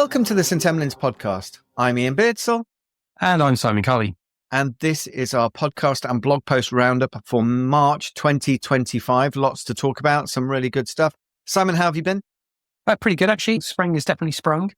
Welcome to the St. Emlyn's podcast. I'm Iain Beardsell. And I'm Simon Carley. And this is our podcast and blog post roundup for March 2025. Lots to talk about, some really good stuff. Simon, how have you been? Pretty good, actually. Spring has definitely sprung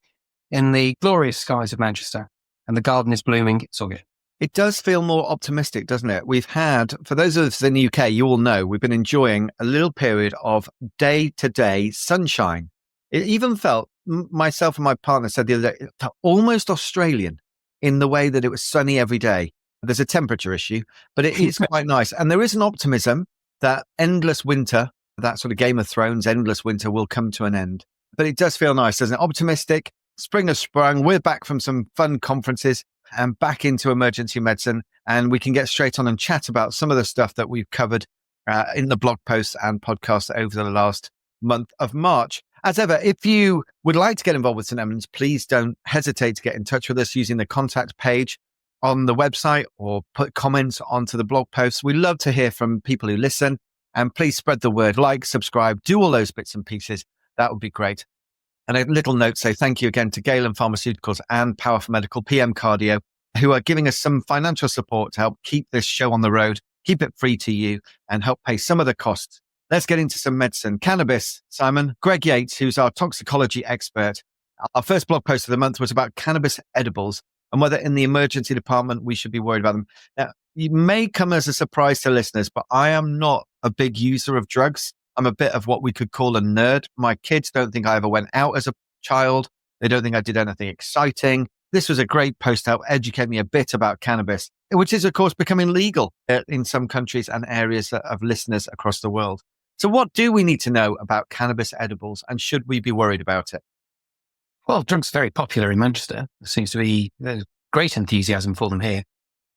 in the glorious skies of Manchester, and the garden is blooming. It's all good. It does feel more optimistic, doesn't it? We've had, for those of us in the UK, you all know, we've been enjoying a little period of day-to-day sunshine. It even felt, myself and my partner said the other day, it felt almost Australian in the way that it was sunny every day. There's a temperature issue, but it is quite nice. And there is an optimism that endless winter, that sort of Game of Thrones, endless winter will come to an end. But it does feel nice, doesn't it? Optimistic. Spring has sprung. We're back from some fun conferences and back into emergency medicine. And we can get straight on and chat about some of the stuff that we've covered in the blog posts and podcasts over the last month of March. As ever, if you would like to get involved with St. Emlyn's, please don't hesitate to get in touch with us using the contact page on the website or put comments onto the blog posts. We love to hear from people who listen, and please spread the word, like, subscribe, do all those bits and pieces. That would be great. And a little note, say thank you again to Galen Pharmaceuticals and Powerful Medical, PM Cardio, who are giving us some financial support to help keep this show on the road, keep it free to you, and help pay some of the costs. Let's get into some medicine. Cannabis, Simon. Greg Yates, who's our toxicology expert. Our first blog post of the month was about cannabis edibles and whether in the emergency department we should be worried about them. Now, it may come as a surprise to listeners, but I am not a big user of drugs. I'm a bit of what we could call a nerd. My kids don't think I ever went out as a child. They don't think I did anything exciting. This was a great post to help educate me a bit about cannabis, which is, of course, becoming legal in some countries and areas of listeners across the world. So what do we need to know about cannabis edibles, and should we be worried about it? Well, drugs are very popular in Manchester. There seems to be great enthusiasm for them here.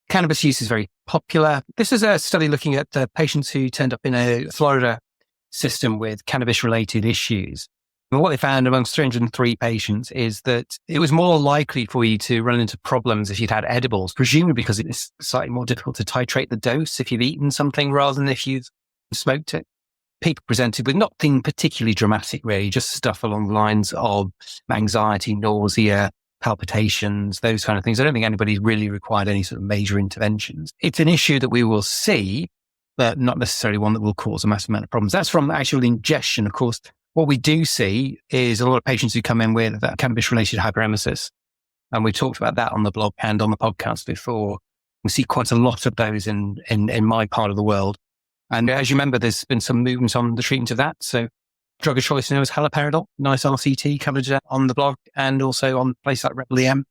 Cannabis use is very popular. This is a study looking at patients who turned up in a Florida system with cannabis-related issues. And what they found amongst 303 patients is that it was more likely for you to run into problems if you'd had edibles, presumably because it's slightly more difficult to titrate the dose if you've eaten something rather than if you've smoked it. People presented with nothing particularly dramatic, really, just stuff along the lines of anxiety, nausea, palpitations, those kind of things. I don't think anybody's really required any sort of major interventions. It's an issue that we will see, but not necessarily one that will cause a massive amount of problems. That's from actual ingestion. Of course, what we do see is a lot of patients who come in with cannabis-related hyperemesis. And we talked about that on the blog and on the podcast before. We see quite a lot of those in my part of the world. And as you remember, there's been some movement on the treatment of that. So drug of choice known as haloperidol, nice RCT coverage on the blog and also on places like RCEM.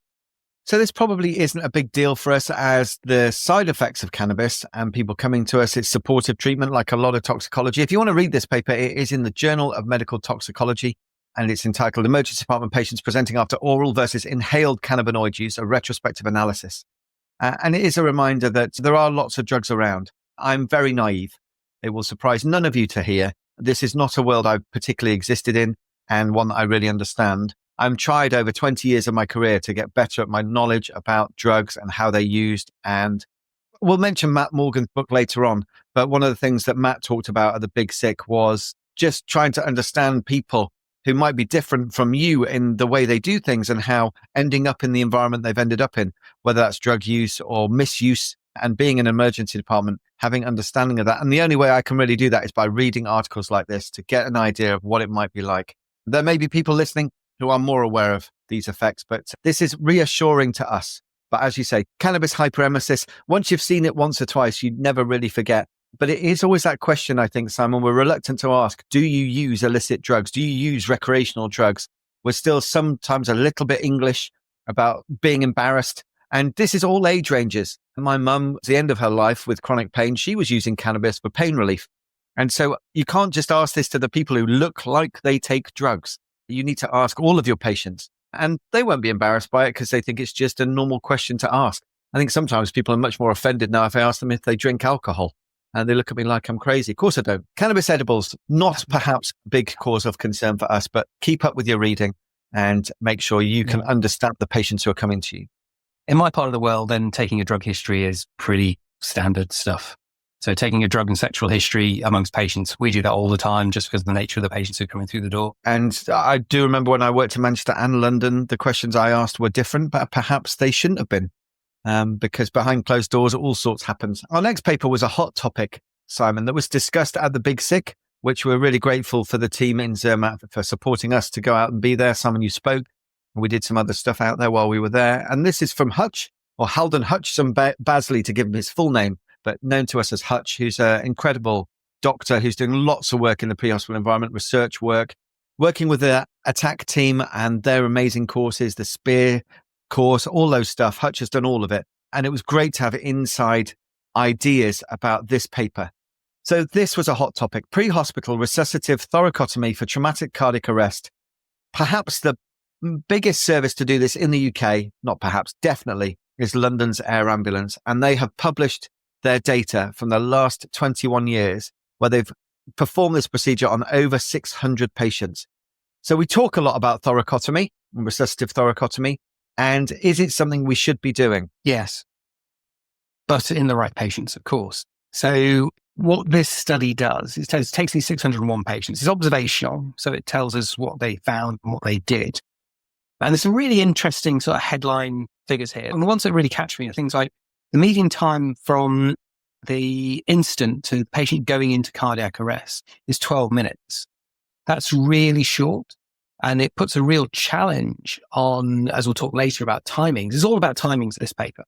So this probably isn't a big deal for us as the side effects of cannabis and people coming to us, it's supportive treatment like a lot of toxicology. If you want to read this paper, it is in the Journal of Medical Toxicology and it's entitled Emergency Department Patients Presenting After Oral versus Inhaled Cannabinoid Use, a Retrospective Analysis. And it is a reminder that there are lots of drugs around. I'm very naive. It will surprise none of you to hear. This is not a world I've particularly existed in and one that I really understand. I've tried over 20 years of my career to get better at my knowledge about drugs and how they're used. And we'll mention Matt Morgan's book later on. But one of the things that Matt talked about at the Big Sick was just trying to understand people who might be different from you in the way they do things and how ending up in the environment they've ended up in, whether that's drug use or misuse, and being in an emergency department, having understanding of that. And the only way I can really do that is by reading articles like this to get an idea of what it might be like. There may be people listening who are more aware of these effects, but this is reassuring to us. But as you say, cannabis hyperemesis, once you've seen it once or twice, you never really forget. But it is always that question, I think, Simon, we're reluctant to ask, do you use illicit drugs? Do you use recreational drugs? We're still sometimes a little bit English about being embarrassed. And this is all age ranges. My mum, at the end of her life with chronic pain, she was using cannabis for pain relief. And so you can't just ask this to the people who look like they take drugs. You need to ask all of your patients. And they won't be embarrassed by it because they think it's just a normal question to ask. I think sometimes people are much more offended now if I ask them if they drink alcohol. And they look at me like I'm crazy. Of course I don't. Cannabis edibles, not perhaps a big cause of concern for us, but keep up with your reading and make sure you can understand the patients who are coming to you. In my part of the world, then taking a drug history is pretty standard stuff. So taking a drug and sexual history amongst patients, we do that all the time just because of the nature of the patients who are coming through the door. And I do remember when I worked in Manchester and London, the questions I asked were different, but perhaps they shouldn't have been, because behind closed doors, all sorts happens. Our next paper was a hot topic, Simon, that was discussed at the Big Sick, which we're really grateful for the team in Zermatt for supporting us to go out and be there. Simon, you spoke. We did some other stuff out there while we were there. And this is from Hutch, or Haldon Hutchison Basley, to give him his full name, but known to us as Hutch, who's an incredible doctor who's doing lots of work in the pre-hospital environment, research work, working with the ATTACK team and their amazing courses, the SPEAR course, all those stuff. Hutch has done all of it. And it was great to have inside ideas about this paper. So this was a hot topic: pre-hospital resuscitative thoracotomy for traumatic cardiac arrest. Perhaps the biggest service to do this in the UK, not perhaps, definitely, is London's Air Ambulance. And they have published their data from the last 21 years where they've performed this procedure on over 600 patients. So we talk a lot about thoracotomy and resuscitative thoracotomy. And is it something we should be doing? Yes, but in the right patients, of course. So what this study does is it takes these 601 patients. It's observational, so it tells us what they found and what they did. And there's some really interesting sort of headline figures here. And the ones that really catch me are things like the median time from the instant to the patient going into cardiac arrest is 12 minutes. That's really short. And it puts a real challenge on, as we'll talk later about timings. It's all about timings, this paper.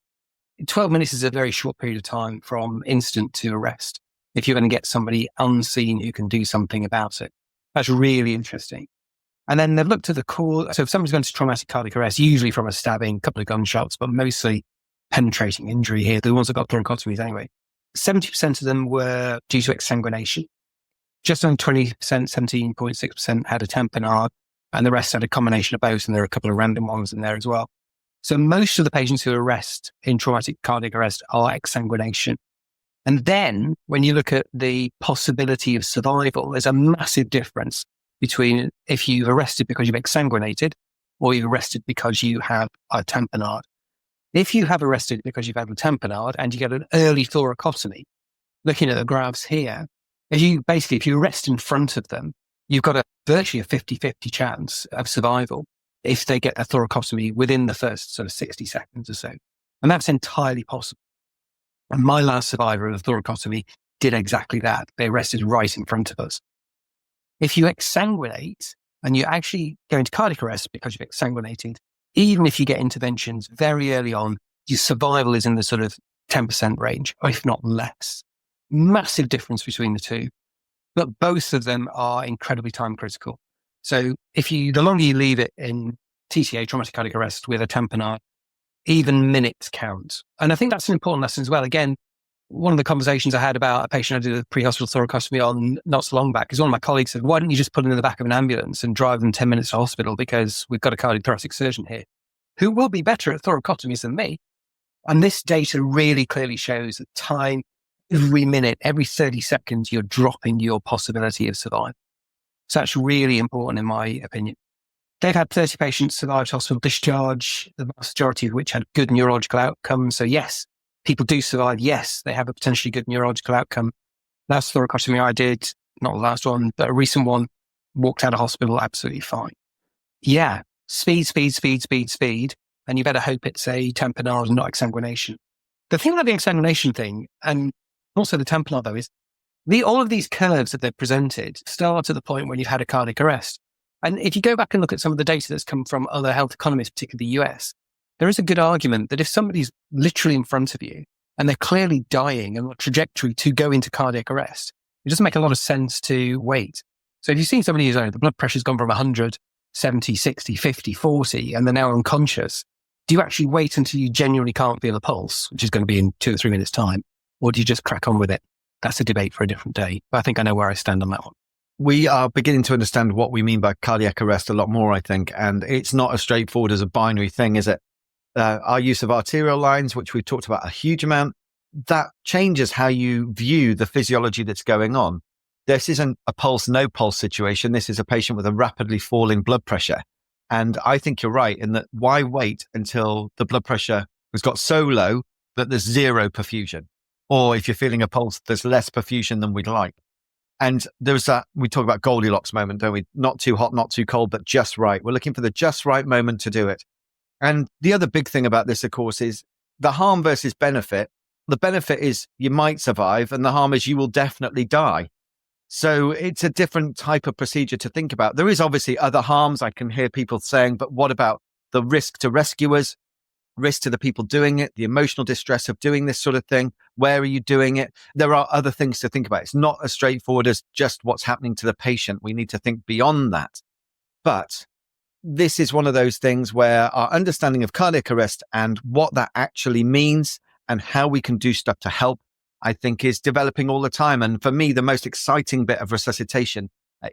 12 minutes is a very short period of time from instant to arrest, if you're going to get somebody unseen who can do something about it. That's really interesting. And then they've looked at the cause. So if somebody's going to traumatic cardiac arrest, usually from a stabbing, a couple of gunshots, but mostly penetrating injury here, the ones that got thoracotomies anyway, 70% of them were due to exsanguination. Just under 20%, 17.6% had a tamponade, and the rest had a combination of both, and there are a couple of random ones in there as well. So most of the patients who arrest in traumatic cardiac arrest are exsanguination. And then when you look at the possibility of survival, there's a massive difference between if you've arrested because you've exsanguinated or you've arrested because you have a tamponade. If you have arrested because you've had a tamponade and you get an early thoracotomy, looking at the graphs here, if you arrest in front of them, you've got virtually a 50-50 chance of survival if they get a thoracotomy within the first sort of 60 seconds or so. And that's entirely possible. And my last survivor of a thoracotomy did exactly that. They arrested right in front of us. If you exsanguinate and you actually go into cardiac arrest because you've exsanguinated, even if you get interventions very early on, your survival is in the sort of 10% range, or if not less. Massive difference between the two. But both of them are incredibly time critical. So the longer you leave it in TCA, traumatic cardiac arrest, with a tamponade, even minutes count. And I think that's an important lesson as well. Again, one of the conversations I had about a patient I did a pre-hospital thoracotomy on not so long back is one of my colleagues said, why don't you just put them in the back of an ambulance and drive them 10 minutes to hospital, because we've got a cardiothoracic surgeon here who will be better at thoracotomies than me. And this data really clearly shows that time, every minute, every 30 seconds, you're dropping your possibility of survival. So that's really important in my opinion. They've had 30 patients survive hospital discharge, the vast majority of which had good neurological outcomes. So yes, people do survive. Yes, they have a potentially good neurological outcome. Last thoracotomy I did, not the last one, but a recent one, walked out of hospital absolutely fine. Yeah, speed. And you better hope it's a tamponade and not exsanguination. The thing about the exsanguination thing, and also the tamponade though, is all of these curves that they've presented start at the point when you've had a cardiac arrest. And if you go back and look at some of the data that's come from other health economists, particularly the US, there is a good argument that if somebody's literally in front of you and they're clearly dying and on a trajectory to go into cardiac arrest, it doesn't make a lot of sense to wait. So if you've seen somebody who's the blood pressure's gone from 100, 70, 60, 50, 40, and they're now unconscious, do you actually wait until you genuinely can't feel a pulse, which is going to be in 2 or 3 minutes' time? Or do you just crack on with it? That's a debate for a different day. But I think I know where I stand on that one. We are beginning to understand what we mean by cardiac arrest a lot more, I think. And it's not as straightforward as a binary thing, is it? Our use of arterial lines, which we've talked about a huge amount, that changes how you view the physiology that's going on. This isn't a pulse, no pulse situation. This is a patient with a rapidly falling blood pressure. And I think you're right in that why wait until the blood pressure has got so low that there's zero perfusion? Or if you're feeling a pulse, there's less perfusion than we'd like. And there's that, we talk about Goldilocks moment, don't we? Not too hot, not too cold, but just right. We're looking for the just right moment to do it. And the other big thing about this, of course, is the harm versus benefit. The benefit is you might survive, and the harm is you will definitely die. So it's a different type of procedure to think about. There is obviously other harms I can hear people saying, but what about the risk to rescuers, risk to the people doing it, the emotional distress of doing this sort of thing? Where are you doing it? There are other things to think about. It's not as straightforward as just what's happening to the patient. We need to think beyond that. But this is one of those things where our understanding of cardiac arrest and what that actually means and how we can do stuff to help, I think, is developing all the time. And for me, the most exciting bit of resuscitation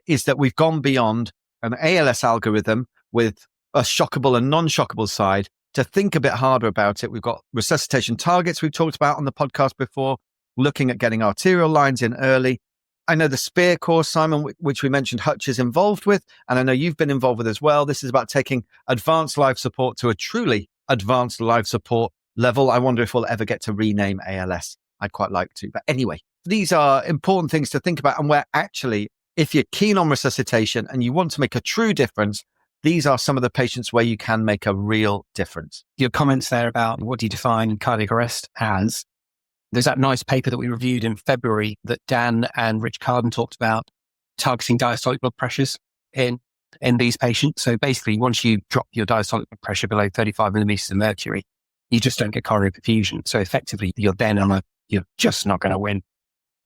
is that we've gone beyond an ALS algorithm with a shockable and non-shockable side to think a bit harder about it. We've got resuscitation targets we've talked about on the podcast before, looking at getting arterial lines in early. I know the SPEAR course, Simon, which we mentioned Hutch is involved with, and I know you've been involved with as well. This is about taking advanced life support to a truly advanced life support level. I wonder if we'll ever get to rename ALS. I'd quite like to. But anyway, these are important things to think about. And where actually, if you're keen on resuscitation and you want to make a true difference, these are some of the patients where you can make a real difference. Your comments there about what do you define cardiac arrest as? There's that nice paper that we reviewed in February that Dan and Rich Carden talked about, targeting diastolic blood pressures in these patients. So basically, once you drop your diastolic blood pressure below 35 millimeters of mercury, you just don't get coronary perfusion. So effectively, you're just not going to win.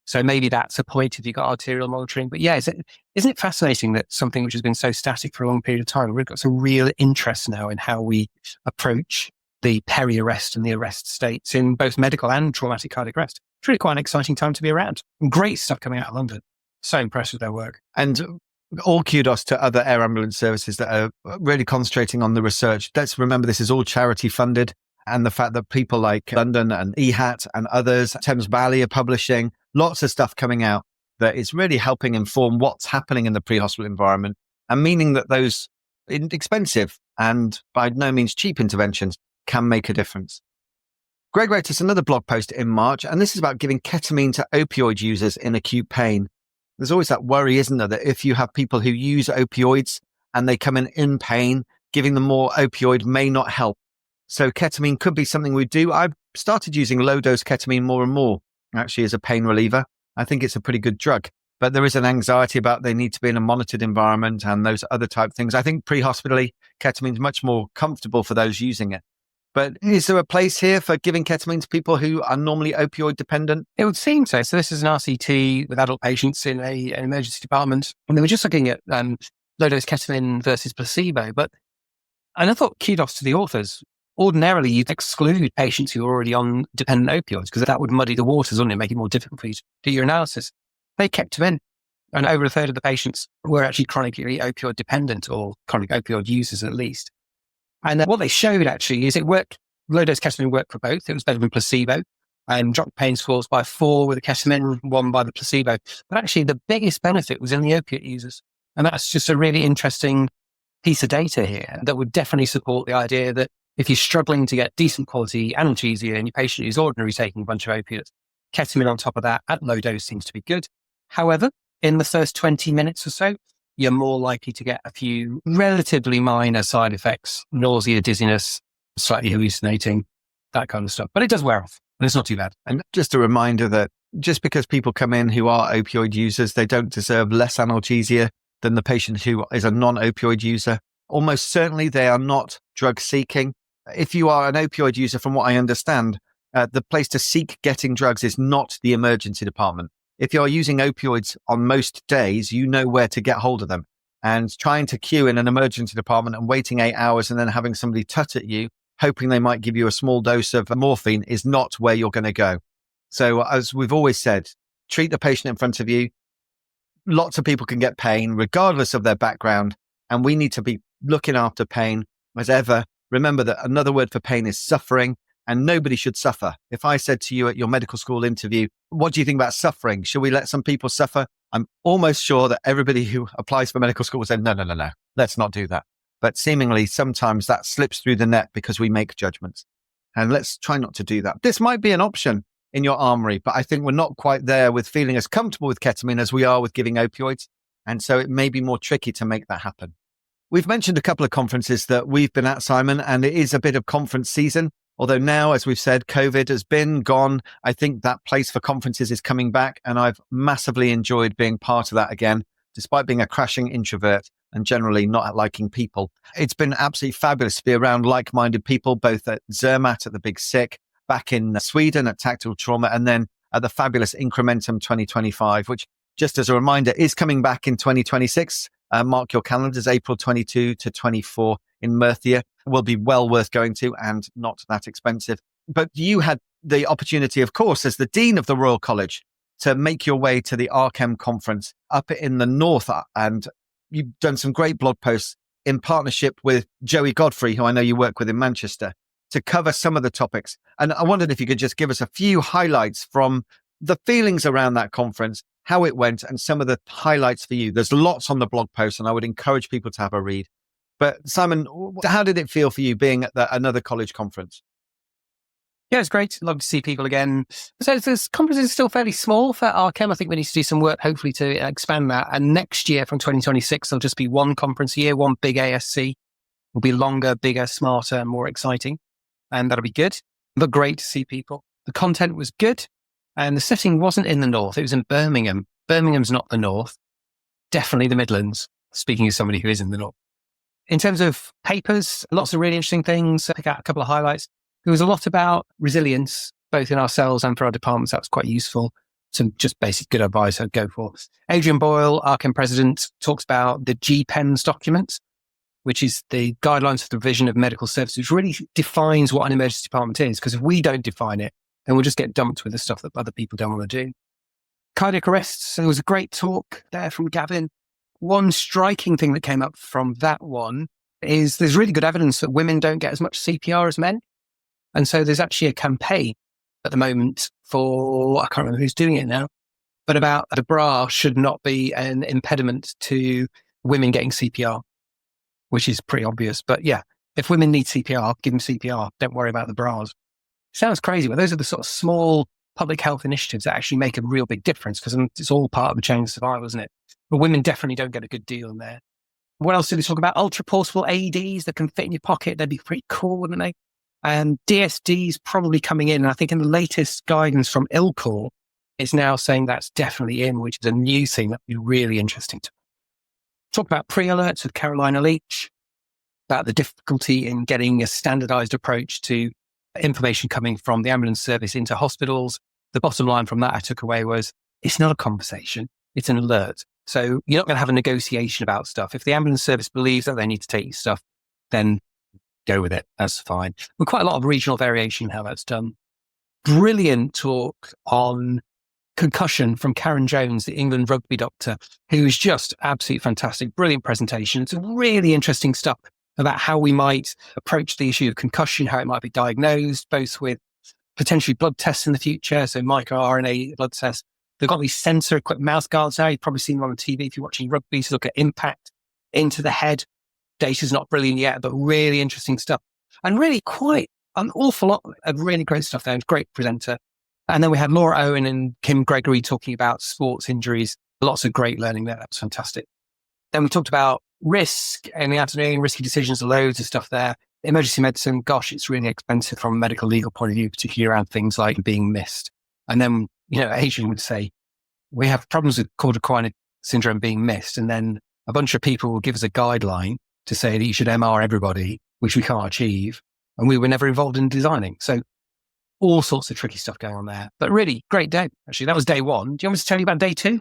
So maybe that's a point if you've got arterial monitoring. But yeah, isn't it fascinating that something which has been so static for a long period of time, we've got some real interest now in how we approach the peri-arrest and the arrest states in both medical and traumatic cardiac arrest. It's really quite an exciting time to be around. Great stuff coming out of London. So impressed with their work. And all kudos to other air ambulance services that are really concentrating on the research. Let's remember this is all charity funded. And the fact that people like London and EHAT and others, Thames Valley are publishing lots of stuff coming out that is really helping inform what's happening in the pre-hospital environment, and meaning that those inexpensive and by no means cheap interventions can make a difference. Greg wrote us another blog post in March, and this is about giving ketamine to opioid users in acute pain. There's always that worry, isn't there, that if you have people who use opioids and they come in pain, giving them more opioid may not help. So ketamine could be something we do. I've started using low-dose ketamine more and more, actually, as a pain reliever. I think it's a pretty good drug. But there is an anxiety about they need to be in a monitored environment and those other type things. I think pre-hospitally, ketamine is much more comfortable for those using it. But is there a place here for giving ketamine to people who are normally opioid dependent? It would seem so. So this is an RCT with adult patients in an emergency department. And they were just looking at low-dose ketamine versus placebo. And I thought kudos to the authors. Ordinarily, you'd exclude patients who are already on dependent opioids because that would muddy the waters, wouldn't it? Make it more difficult for you to do your analysis. They kept them in. And over a third of the patients were actually chronically opioid dependent or chronic opioid users at least. And what they showed actually is it worked. Low-dose ketamine worked for both. It was better than placebo and dropped pain scores by 4 with the ketamine, 1 by the placebo. But actually the biggest benefit was in the opiate users. And that's just a really interesting piece of data here that would definitely support the idea that if you're struggling to get decent quality analgesia and your patient is ordinarily taking a bunch of opiates, ketamine on top of that at low dose seems to be good. However, in the first 20 minutes or so, you're more likely to get a few relatively minor side effects, nausea, dizziness, slightly hallucinating, that kind of stuff. But it does wear off, and it's not too bad. And just a reminder that just because people come in who are opioid users, they don't deserve less analgesia than the patient who is a non-opioid user. Almost certainly they are not drug seeking. If you are an opioid user, from what I understand, the place to seek getting drugs is not the emergency department. If you're using opioids on most days, you know where to get hold of them. And trying to queue in an emergency department and waiting 8 hours and then having somebody tut at you, hoping they might give you a small dose of morphine, is not where you're going to go. So as we've always said, treat the patient in front of you. Lots of people can get pain regardless of their background. And we need to be looking after pain as ever. Remember that another word for pain is suffering, and nobody should suffer. If I said to you at your medical school interview, what do you think about suffering? Should we let some people suffer? I'm almost sure that everybody who applies for medical school will say, no, let's not do that. But seemingly sometimes that slips through the net because we make judgments. And let's try not to do that. This might be an option. in your armory. But I think we're not quite there with feeling as comfortable with ketamine as we are with giving opioids. And so it may be more tricky to make that happen. We've mentioned a couple of conferences that we've been at, Simon, and it is a bit of conference season. Although now, as we've said, COVID has been gone. I think that place for conferences is coming back, and I've massively enjoyed being part of that again, despite being a crashing introvert and generally not liking people. It's been absolutely fabulous to be around like-minded people, both at Zermatt at the Big Sick, back in Sweden at Tactile Trauma, and then at the fabulous IncrEMentuM 2025, which, just as a reminder, is coming back in 2026. Mark your calendars, April 22 to 24 in Merthia. Will be well worth going to and not that expensive. But you had the opportunity, of course, as the Dean of the Royal College, to make your way to the RCEM conference up in the north. And you've done some great blog posts in partnership with Joey Godfrey, who I know you work with in Manchester, to cover some of the topics. And I wondered if you could just give us a few highlights from the feelings around that conference, how it went, and some of the highlights for you. There's lots on the blog post, and I would encourage people to have a read. But Simon, how did it feel for you being at another college conference? Yeah, it's great. Love to see people again. So this conference is still fairly small for RCEM. I think we need to do some work, hopefully, to expand that. And next year, from 2026, there'll just be one conference a year, one big ASC. Will be longer, bigger, smarter, more exciting. And that'll be good. But great to see people. The content was good. And the setting wasn't in the north. It was in Birmingham. Birmingham's not the north. Definitely the Midlands, speaking as somebody who is in the north. In terms of papers, lots of really interesting things. Pick out a couple of highlights. There was a lot about resilience, both in ourselves and for our departments. That was quite useful. Some just basic good advice I'd go for. Adrian Boyle, RCEM president, talks about the GPENS document, which is the guidelines for the provision of medical services, which really defines what an emergency department is. Because if we don't define it, then we'll just get dumped with the stuff that other people don't want to do. Cardiac arrests. So there was a great talk there from Gavin. One striking thing that came up from that one is there's really good evidence that women don't get as much CPR as men. And so there's actually a campaign at the moment for, I can't remember who's doing it now, but about the bra should not be an impediment to women getting CPR, which is pretty obvious. But yeah, if women need CPR, give them CPR. Don't worry about the bras. Sounds crazy, but those are the sort of small public health initiatives that actually make a real big difference because it's all part of the chain of survival, isn't it? But women definitely don't get a good deal in there. What else did they talk about? Ultra portable AEDs that can fit in your pocket. They'd be pretty cool, wouldn't they? And DSD's probably coming in. And I think in the latest guidance from ILCOR, it's now saying that's definitely in, which is a new thing that would be really interesting to talk about. Pre-alerts with Carolina Leach, about the difficulty in getting a standardized approach to information coming from the ambulance service into hospitals. The bottom line from that I took away was it's not a conversation, it's an alert. So you're not going to have a negotiation about stuff. If the ambulance service believes that they need to take your stuff, then go with it. That's fine. But quite a lot of regional variation in how that's done. Brilliant talk on concussion from Karen Jones, the England rugby doctor, who is just absolutely fantastic. Brilliant presentation. It's really interesting stuff about how we might approach the issue of concussion, how it might be diagnosed, both with potentially blood tests in the future. So microRNA blood tests. They've got these sensor-equipped mouth guards now. You've probably seen them on TV if you're watching rugby to look at impact into the head. Data's not brilliant yet, but really interesting stuff. And really quite an awful lot of really great stuff there. Great presenter. And then we had Laura Owen and Kim Gregory talking about sports injuries. Lots of great learning there. That was fantastic. Then we talked about risk in the afternoon, risky decisions, loads of stuff there. Emergency medicine, gosh, it's really expensive from a medical legal point of view, particularly around things like being missed. And then, Adrian would say, we have problems with cauda syndrome being missed. And then a bunch of people will give us a guideline to say that you should MR everybody, which we can't achieve. And we were never involved in designing. So all sorts of tricky stuff going on there. But really, great day. Actually, that was day one. Do you want me to tell you about day two?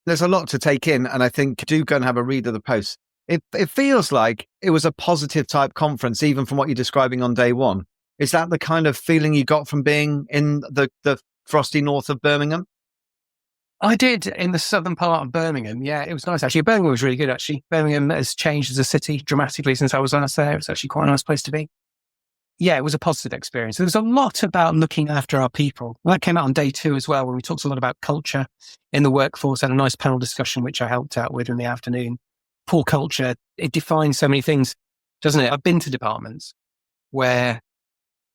There's a lot to take in. And I think do go and have a read of the post. It feels like it was a positive type conference, even from what you're describing on day one. Is that the kind of feeling you got from being in the frosty north of Birmingham? I did in the southern part of Birmingham. Yeah, it was nice actually. Birmingham was really good actually. Birmingham has changed as a city dramatically since I was last there. It's actually quite a nice place to be. Yeah, it was a positive experience. There was a lot about looking after our people. That came out on day two as well, when we talked a lot about culture in the workforce. Had a nice panel discussion, which I helped out with in the afternoon. Poor culture, it defines so many things, doesn't it? I've been to departments where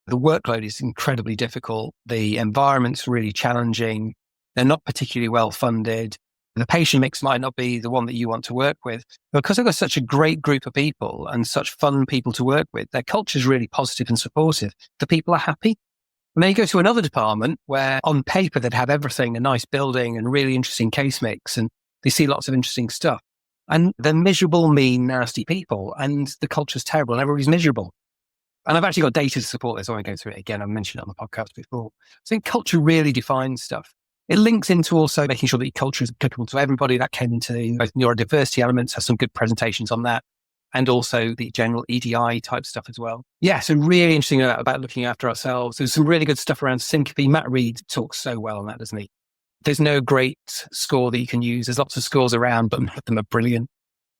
The workload is incredibly difficult. The environment's really challenging. They're not particularly well funded. The patient mix might not be the one that you want to work with. But because they've got such a great group of people and such fun people to work with, their culture is really positive and supportive. The people are happy. And then you go to another department where on paper they'd have everything, a nice building and really interesting case mix, and they see lots of interesting stuff. And they're miserable, mean, nasty people, and the culture's terrible and everybody's miserable. And I've actually got data to support this. I won't go through it again. I've mentioned it on the podcast before. So I think culture really defines stuff. It links into also making sure that your culture is applicable to everybody. That came into both neurodiversity elements, has some good presentations on that, and also the general EDI type stuff as well. Yeah, so really interesting about looking after ourselves. There's some really good stuff around syncope. Matt Reed talks so well on that, doesn't he? There's no great score that you can use. There's lots of scores around, but none of them are brilliant.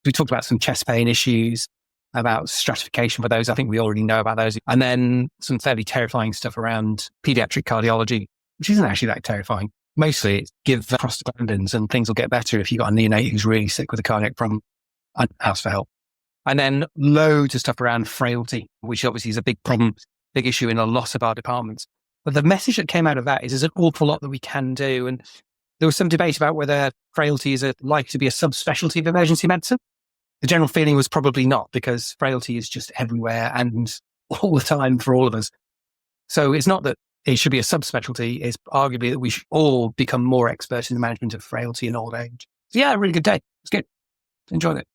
We talked about some chest pain issues, about stratification for those. I think we already know about those. And then some fairly terrifying stuff around pediatric cardiology, which isn't actually that terrifying. Mostly it's give prostaglandins and things will get better if you've got a neonate who's really sick with a cardiac problem and asks for help. And then loads of stuff around frailty, which obviously is a big problem, big issue in a lot of our departments. But the message that came out of that is there's an awful lot that we can do. And there was some debate about whether frailty is likely to be a subspecialty of emergency medicine. The general feeling was probably not, because frailty is just everywhere and all the time for all of us. So it's not that it should be a subspecialty. It's arguably that we should all become more experts in the management of frailty in old age. So yeah, a really good day. It's good. Enjoyed it.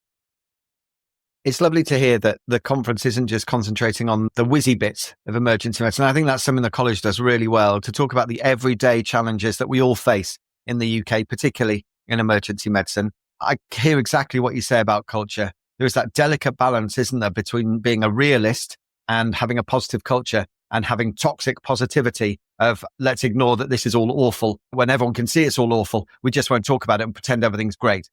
It's lovely to hear that the conference isn't just concentrating on the whizzy bits of emergency medicine. I think that's something the college does really well, to talk about the everyday challenges that we all face in the UK, particularly in emergency medicine. I hear exactly what you say about culture. There is that delicate balance, isn't there, between being a realist and having a positive culture and having toxic positivity of let's ignore that this is all awful when everyone can see it's all awful. We just won't talk about it and pretend everything's great.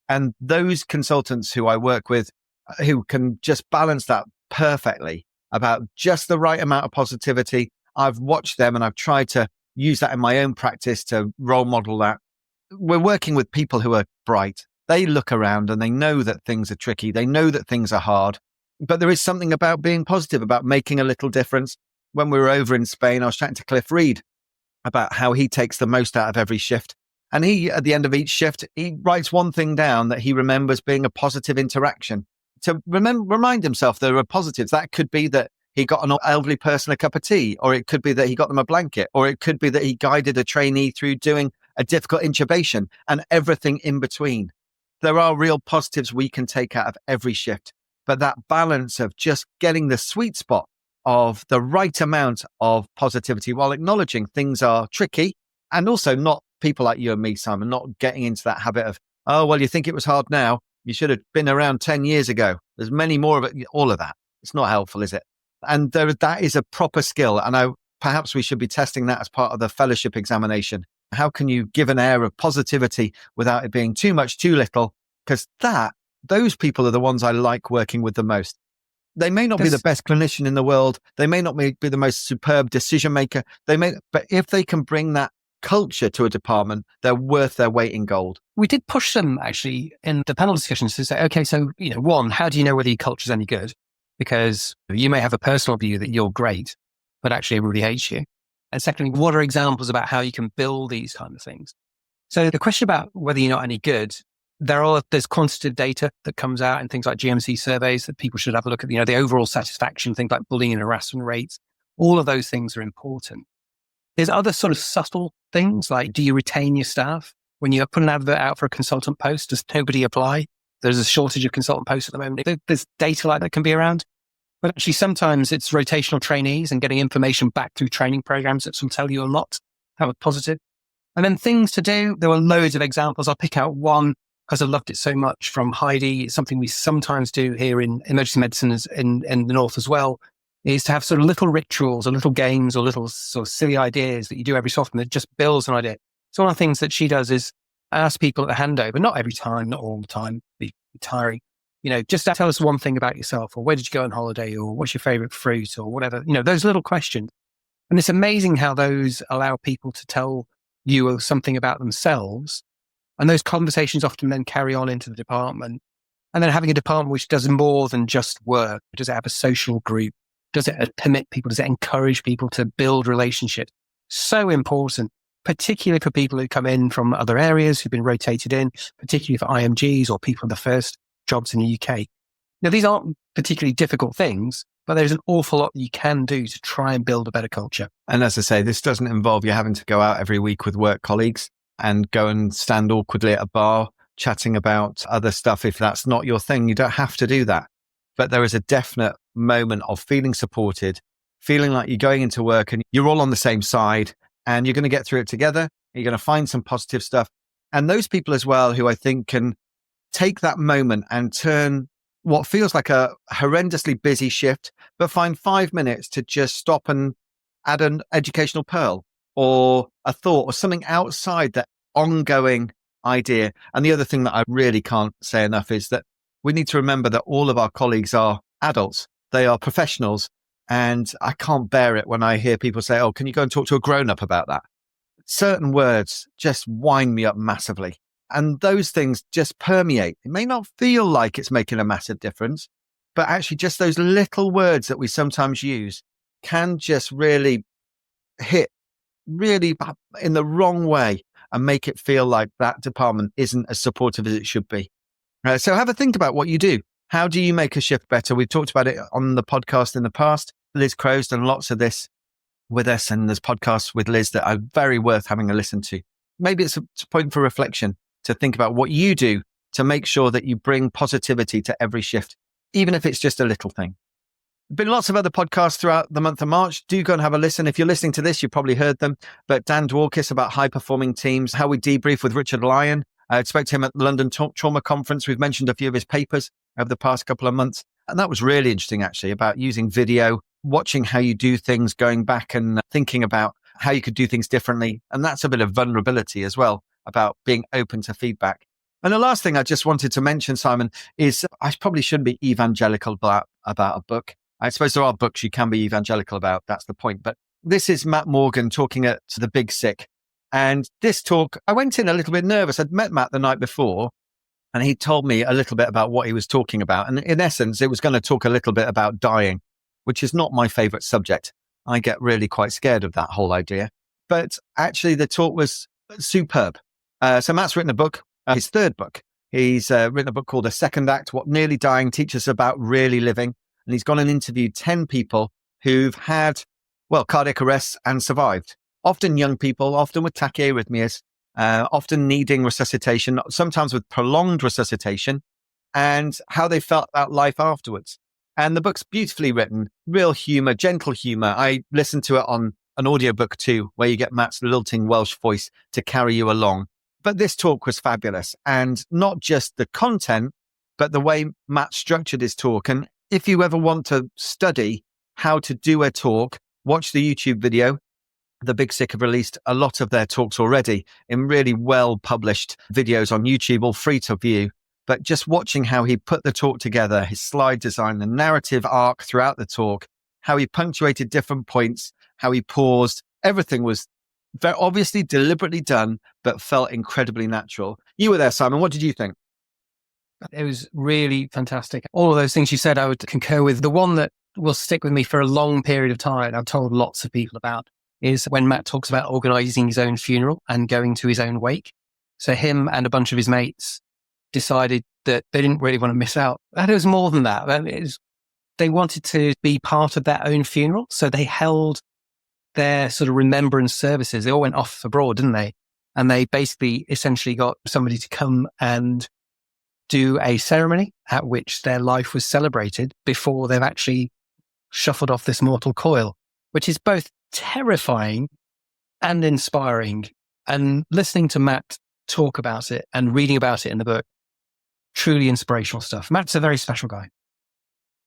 And those consultants who I work with who can just balance that perfectly about just the right amount of positivity, I've watched them and I've tried to use that in my own practice to role model that. We're working with people who are bright. They look around and they know that things are tricky. They know that things are hard, but there is something about being positive, about making a little difference. When we were over in Spain, I was chatting to Cliff Reed about how he takes the most out of every shift. And he, at the end of each shift, he writes one thing down that he remembers being a positive interaction. To remind himself there are positives. That could be that he got an elderly person a cup of tea, or it could be that he got them a blanket, or it could be that he guided a trainee through doing a difficult intubation, and everything in between. There are real positives we can take out of every shift, but that balance of just getting the sweet spot of the right amount of positivity while acknowledging things are tricky, and also not people like you and me, Simon, not getting into that habit of, oh, well, you think it was hard now. You should have been around 10 years ago. There's many more of it, all of that. It's not helpful, is it? And that is a proper skill. And perhaps we should be testing that as part of the fellowship examination. How can you give an air of positivity without it being too much, too little? Because those people are the ones I like working with the most. They may not be the best clinician in the world. They may not be the most superb decision maker. But if they can bring that culture to a department, they're worth their weight in gold. We did push them actually in the panel discussions to say, okay, so, one, how do you know whether your culture is any good? Because you may have a personal view that you're great, but actually everybody hates you. And secondly, what are examples about how you can build these kind of things? So the question about whether you're not any good, there's quantitative data that comes out in things like GMC surveys that people should have a look at, the overall satisfaction, things like bullying and harassment rates. All of those things are important. There's other sort of subtle things like, do you retain your staff? When you put an advert out for a consultant post, does nobody apply? There's a shortage of consultant posts at the moment. There's data like that can be around. But actually, sometimes it's rotational trainees and getting information back through training programs that will tell you a lot, have a positive. And then things to do. There were loads of examples. I'll pick out one because I loved it so much from Heidi. It's something we sometimes do here in emergency medicine in the north as well, is to have sort of little rituals or little games or little sort of silly ideas that you do every so often that just builds an idea. So one of the things that she does is ask people at the handover, not every time, not all the time, be tiring, just tell us one thing about yourself, or where did you go on holiday, or what's your favorite fruit, or whatever, those little questions. And it's amazing how those allow people to tell you something about themselves. And those conversations often then carry on into the department. And then having a department which does more than just work. Does it have a social group? Does it permit people? Does it encourage people to build relationships? So important, particularly for people who come in from other areas, who've been rotated in, particularly for IMGs or people in the first jobs in the UK. Now, these aren't particularly difficult things, but there's an awful lot you can do to try and build a better culture. And as I say, this doesn't involve you having to go out every week with work colleagues and go and stand awkwardly at a bar chatting about other stuff. If that's not your thing, you don't have to do that. But there is a definite moment of feeling supported, feeling like you're going into work and you're all on the same side and you're going to get through it together. You're going to find some positive stuff. And those people as well who I think can take that moment and turn what feels like a horrendously busy shift, but find 5 minutes to just stop and add an educational pearl or a thought or something outside that ongoing idea. And the other thing that I really can't say enough is that we need to remember that all of our colleagues are adults. They are professionals. And I can't bear it when I hear people say, oh, can you go and talk to a grown-up about that? Certain words just wind me up massively. And those things just permeate. It may not feel like it's making a massive difference, but actually just those little words that we sometimes use can just really hit really in the wrong way and make it feel like that department isn't as supportive as it should be. So have a think about what you do. How do you make a shift better? We've talked about it on the podcast in the past. Liz Crow's done lots of this with us, and there's podcasts with Liz that are very worth having a listen to. Maybe it's a point for reflection to think about what you do to make sure that you bring positivity to every shift, even if it's just a little thing. Been lots of other podcasts throughout the month of March. Do go and have a listen. If you're listening to this, you probably heard them. But Dan Dworkis about high-performing teams, how we debrief with Richard Lyon. I spoke to him at the London Trauma Conference. We've mentioned a few of his papers over the past couple of months. And that was really interesting, actually, about using video, watching how you do things, going back and thinking about how you could do things differently. And that's a bit of vulnerability as well, about being open to feedback. And the last thing I just wanted to mention, Simon, is I probably shouldn't be evangelical about a book. I suppose there are books you can be evangelical about. That's the point. But this is Matt Morgan talking at The Big Sick. And this talk, I went in a little bit nervous. I'd met Matt the night before, and he told me a little bit about what he was talking about. And in essence, it was going to talk a little bit about dying, which is not my favorite subject. I get really quite scared of that whole idea. But actually, the talk was superb. So Matt's written a book, his third book. He's written a book called The Second Act, What Nearly Dying Teaches Us About Really Living. And he's gone and interviewed 10 people who've had, cardiac arrests and survived. Often young people, often with tachyarrhythmias, often needing resuscitation, sometimes with prolonged resuscitation, and how they felt about life afterwards. And the book's beautifully written, real humor, gentle humor. I listened to it on an audiobook too, where you get Matt's lilting Welsh voice to carry you along. But this talk was fabulous. And not just the content, but the way Matt structured his talk. And if you ever want to study how to do a talk, watch the YouTube video. The Big Sick have released a lot of their talks already in really well-published videos on YouTube, all free to view. But just watching how he put the talk together, his slide design, the narrative arc throughout the talk, how he punctuated different points, how he paused, everything was very obviously deliberately done, but felt incredibly natural. You were there, Simon. What did you think? It was really fantastic. All of those things you said, I would concur with. The one that will stick with me for a long period of time, I've told lots of people about, is when Matt talks about organizing his own funeral and going to his own wake. So him and a bunch of his mates decided that they didn't really want to miss out. And it was more than that. They wanted to be part of their own funeral. So they held their sort of remembrance services. They all went off abroad, didn't they? And they basically essentially got somebody to come and do a ceremony at which their life was celebrated before they've actually shuffled off this mortal coil, which is both terrifying and inspiring. And listening to Matt talk about it and reading about it in the book, truly inspirational stuff. Matt's a very special guy.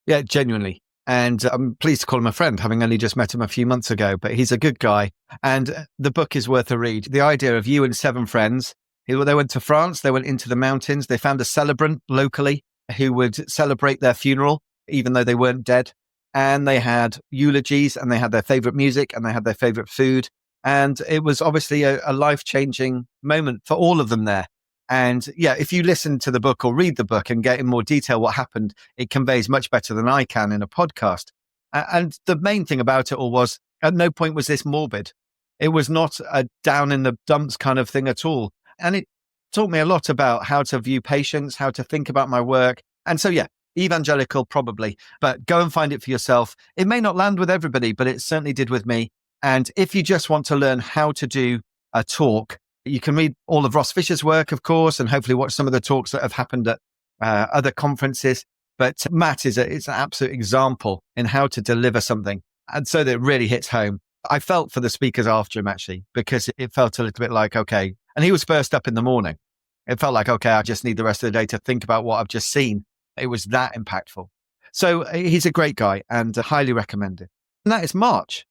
Yeah, genuinely. And I'm pleased to call him a friend, having only just met him a few months ago, but he's a good guy. And the book is worth a read. The idea of you and 7 friends, they went to France, they went into the mountains, they found a celebrant locally who would celebrate their funeral, even though they weren't dead. And they had eulogies and they had their favorite music and they had their favorite food. And it was obviously a life-changing moment for all of them there. And yeah, if you listen to the book or read the book and get in more detail what happened, it conveys much better than I can in a podcast. And the main thing about it all was at no point was this morbid. It was not a down in the dumps kind of thing at all. And it taught me a lot about how to view patients, how to think about my work. And so, yeah, evangelical probably, but go and find it for yourself. It may not land with everybody, but it certainly did with me. And if you just want to learn how to do a talk, you can read all of Ross Fisher's work, of course, and hopefully watch some of the talks that have happened at other conferences. But Matt is an absolute example in how to deliver something. And so that it really hits home. I felt for the speakers after him, actually, because it felt a little bit like, okay. And he was first up in the morning. It felt like, okay, I just need the rest of the day to think about what I've just seen. It was that impactful. So he's a great guy and highly recommended. And that is March.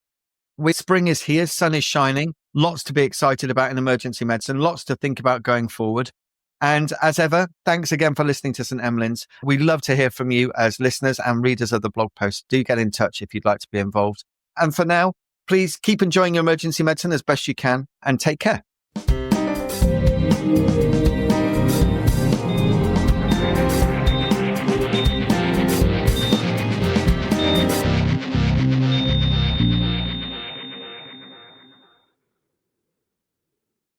Spring is here, sun is shining, lots to be excited about in emergency medicine, lots to think about going forward. And as ever, thanks again for listening to St. Emlyn's. We'd love to hear from you as listeners and readers of the blog post. Do get in touch if you'd like to be involved. And for now, please keep enjoying your emergency medicine as best you can and take care.